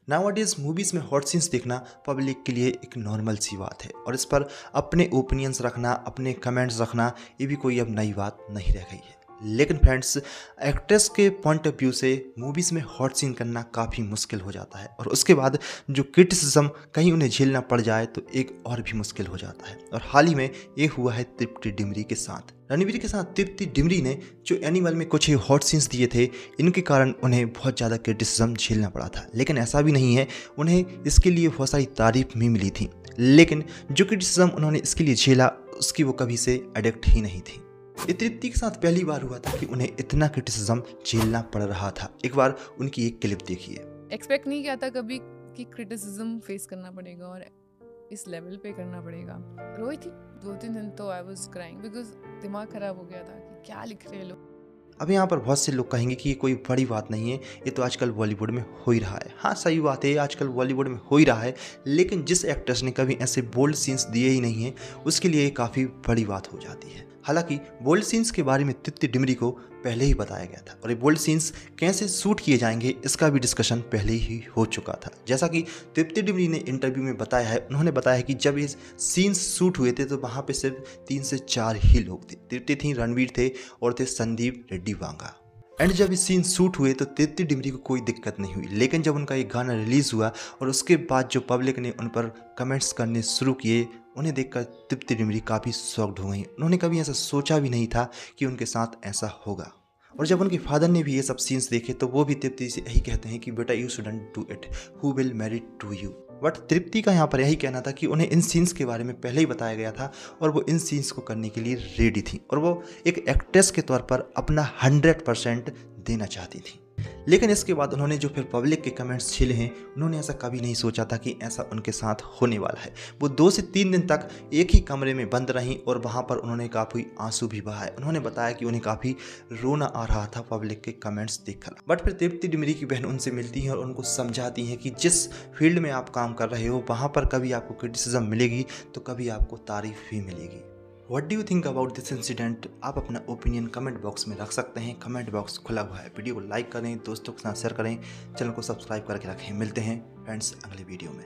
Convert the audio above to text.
Nowadays movies में hot scenes देखना public के लिए एक नॉर्मल सी बात है और इस पर अपने ओपिनियंस रखना, अपने कमेंट्स रखना, ये भी कोई अब नई बात नहीं रह गई है। लेकिन फ्रेंड्स, एक्ट्रेस के पॉइंट ऑफ व्यू से मूवीज़ में हॉट सीन करना काफ़ी मुश्किल हो जाता है और उसके बाद जो क्रिटिसिज्म कहीं उन्हें झेलना पड़ जाए तो एक और भी मुश्किल हो जाता है। और हाल ही में ये हुआ है तृप्ति डिमरी के साथ। रणवीर के साथ तृप्ति डिमरी ने जो एनिमल में कुछ हॉट सीन्स दिए थे, इनके कारण उन्हें बहुत ज़्यादा क्रिटिसिज्म झेलना पड़ा था। लेकिन ऐसा भी नहीं है, उन्हें इसके लिए बहुत सारी तारीफ भी मिली थी। लेकिन जो क्रिटिसिज्म उन्होंने इसके लिए झेला, उसकी वो कभी से एडिक्ट ही नहीं थी। ये तृप्ति के साथ पहली बार हुआ था कि उन्हें इतना क्रिटिसिज्म झेलना पड़ रहा था। एक बार उनकी एक क्लिप देखिए। एक्सपेक्ट नहीं किया था कभी कि क्रिटिसिज्म फेस करना पड़ेगा और इस लेवल पे करना पड़ेगा। रोई थी 2-3 दिन तो आई वाज क्राइंग बिकॉज दिमाग खराब हो गया था कि क्या लिख रहे लोग। अब यहाँ पर बहुत से लोग कहेंगे कि ये कोई बड़ी बात नहीं है, ये तो आजकल बॉलीवुड में हो ही रहा है। हाँ, सही बात है, आजकल बॉलीवुड में हो ही रहा है। लेकिन जिस एक्ट्रेस ने कभी ऐसे बोल्ड सीन्स दिए ही नहीं हैं, उसके लिए ये काफ़ी बड़ी बात हो जाती है। हालांकि बोल्ड सीन्स के बारे में तृप्ति डिमरी को पहले ही बताया गया था और ये बोल्ड सीन्स कैसे शूट किए जाएंगे, इसका भी डिस्कशन पहले ही हो चुका था। जैसा कि तृप्ति डिमरी ने इंटरव्यू में बताया है, उन्होंने बताया है कि जब ये सीन्स शूट हुए थे तो वहाँ पे सिर्फ 3 से 4 ही लोग थे। तृप्ति थी, रणवीर थे और थे संदीप रेड्डी वांगा। एंड जब ये सीन शूट हुए तो तृप्ति डिमरी को कोई दिक्कत नहीं हुई। लेकिन जब उनका ये गाना रिलीज़ हुआ और उसके बाद जो पब्लिक ने उन पर कमेंट्स करने शुरू किए, उन्हें देखकर तृप्ति डिमरी काफ़ी शॉक्ड हो गई। उन्होंने कभी ऐसा सोचा भी नहीं था कि उनके साथ ऐसा होगा। और जब उनके फादर ने भी ये सब सीन्स देखे तो वो भी तृप्ति से यही कहते हैं कि बेटा you shouldn't do it, who will marry to you. But Tripti का यहाँ पर यही कहना था कि उन्हें इन सीन्स के बारे में पहले ही बताया गया था और वो इन सीन्स को करने के लिए रेडी थी और वो एक एक्ट्रेस के तौर पर अपना 100% देना चाहती थी। लेकिन इसके बाद उन्होंने जो फिर पब्लिक के कमेंट्स झेले हैं, उन्होंने ऐसा कभी नहीं सोचा था कि ऐसा उनके साथ होने वाला है। वो 2 से 3 दिन तक एक ही कमरे में बंद रहीं और वहाँ पर उन्होंने काफ़ी आंसू भी बहाए। उन्होंने बताया कि उन्हें काफ़ी रोना आ रहा था पब्लिक के कमेंट्स देखकर। बट फिर तृप्ति डिमरी की बहन उनसे मिलती हैं और उनको समझाती हैं कि जिस फील्ड में आप काम कर रहे हो, वहाँ पर कभी आपको क्रिटिसिज्म मिलेगी तो कभी आपको तारीफ भी मिलेगी। What do you think about this incident? आप अपना ओपिनियन कमेंट बॉक्स में रख सकते हैं। कमेंट बॉक्स खुला हुआ है। वीडियो को लाइक करें, दोस्तों के साथ शेयर करें, चैनल को सब्सक्राइब करके रखें। मिलते हैं फ्रेंड्स अगले वीडियो में।